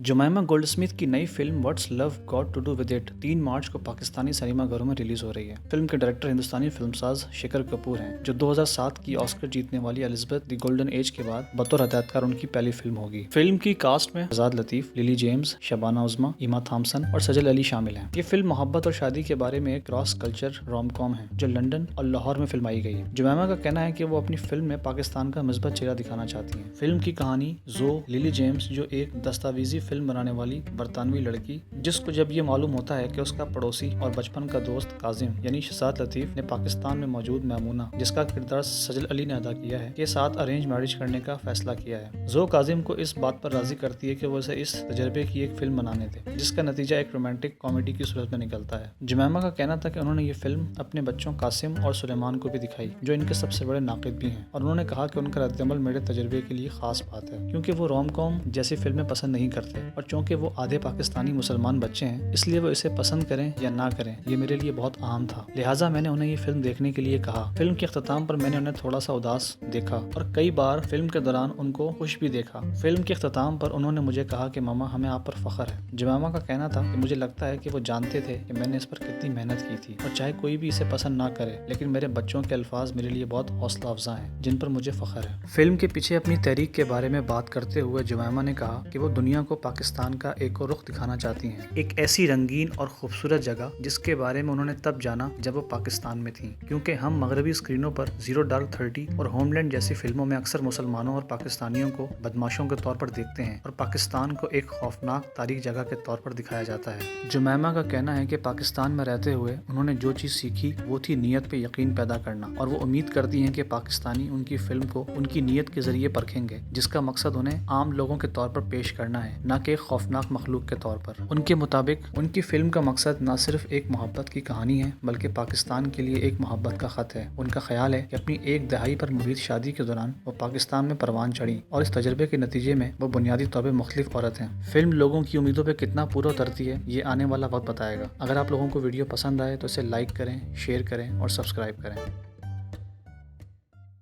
जुमैमा Goldsmith की नई फिल्म what's love got to do with it 3 मार्च को पाकिस्तानी सिनेमा घरों में रिलीज हो रही है। फिल्म के डायरेक्टर हिंदुस्तानी फिल्मसाज शिखर कपूर हैं, जो 2007 की ऑस्कर जीतने वाली एलिजाबेथ द गोल्डन एज के बाद बतौर हदायतकार उनकी पहली फिल्म होगी। फिल्म की कास्ट में आजाद लतीफ, लिली जेम्स, शबाना उज़्मा, ईमा थॉम्सन और सजल अली शामिल हैं। ये फिल्म मोहब्बत और शादी के बारे में एक क्रॉस कल्चर रोम कॉम है जो लंदन और लाहौर में फिल्माई गई है। जुमैमा का कहना है कि वो अपनी फिल्म में पाकिस्तान का मुस्बत चेहरा दिखाना चाहती हैं। फिल्म की कहानी जो लिली जेम्स, जो एक दस्तावेजी फिल्म बनाने वाली बरतानवी लड़की, जिसको जब ये मालूम होता है कि उसका पड़ोसी और बचपन का दोस्त काजिम यानी शहजाद लतीफ ने पाकिस्तान में मौजूद मैमूना, जिसका किरदार सजल अली ने अदा किया है, के साथ अरेंज मैरिज करने का फैसला किया है। जो काजिम को इस बात पर राजी करती है कि वो उसे इस तजर्बे की एक फिल्म बनाने दे, जिसका नतीजा एक रोमांटिक कॉमेडी की सूरत में निकलता है। जुमैमा का कहना था कि उन्होंने ये फिल्म अपने बच्चों कासिम और सुलेमान को भी दिखाई, जो इनके सबसे बड़े नाक़िद भी हैं, और उन्होंने कहा कि उनका रद्दअमल मेरे तजर्बे के लिए खास बात है, क्योंकि वो रोम कॉम जैसी फिल्में पसंद नहीं करते, और चूंकि वो आधे पाकिस्तानी मुसलमान बच्चे हैं, इसलिए वो इसे पसंद करें या ना करें ये मेरे लिए बहुत अहम था। लिहाजा मैंने उन्हें ये फिल्म देखने के लिए कहा। फिल्म के अख्ताम पर मैंने उन्हें थोड़ा सा उदास देखा और कई बार फिल्म के दौरान उनको खुश भी देखा। फिल्म के अख्ताम पर उन्होंने मुझे कहा कि मामा, हमें आप पर फख्र है। जुमैमा का कहना था कि मुझे लगता है कि वो जानते थे कि मैंने इस पर कितनी मेहनत की थी, और चाहे कोई भी इसे पसंद ना करे, लेकिन मेरे बच्चों के अल्फाज मेरे लिए बहुत हौसला अफजा हैं, जिन पर मुझे फख्र है। फिल्म के पीछे अपनी तहरीक के बारे में बात करते हुए जुमैमा ने कहा कि वो दुनिया को पाकिस्तान का एक और रुख दिखाना चाहती हैं, एक ऐसी रंगीन और खूबसूरत जगह जिसके बारे में उन्होंने तब जाना जब वो पाकिस्तान में थीं, क्योंकि हम मगरबी स्क्रीनों पर ज़ीरो डार्क 30 और होमलैंड जैसी फिल्मों में अक्सर मुसलमानों और पाकिस्तानियों को बदमाशों के तौर पर देखते हैं, और पाकिस्तान को एक खौफनाक तारीख जगह के तौर पर दिखाया जाता है। जुमैमा का कहना है कि पाकिस्तान में रहते हुए उन्होंने जो चीज़ सीखी वो थी नीयत पे यकीन पैदा करना, और वो उम्मीद करती हैं कि पाकिस्तानी उनकी फिल्म को उनकी नीयत के जरिए परखेंगे, जिसका मकसद उन्हें आम लोगों के तौर पर पेश करना है, न कि एक खौफनाक मखलूक के तौर पर। उनके मुताबिक उनकी फिल्म का मकसद न सिर्फ एक मोहब्बत की कहानी है, बल्कि पाकिस्तान के लिए एक मोहब्बत का खत है। उनका ख्याल है कि अपनी एक दहाई पर मुरीद शादी के दौरान वो पाकिस्तान में परवान चढ़ी, और इस तजर्बे के नतीजे में वो बुनियादी तौर पर मुख्तलिफ औरत हैं। फिल्म लोगों की उम्मीदों पर कितना पूरा उतरती है ये आने वाला वक्त बताएगा। अगर आप लोगों को वीडियो पसंद आए तो इसे लाइक करें, शेयर करें और सब्सक्राइब करें।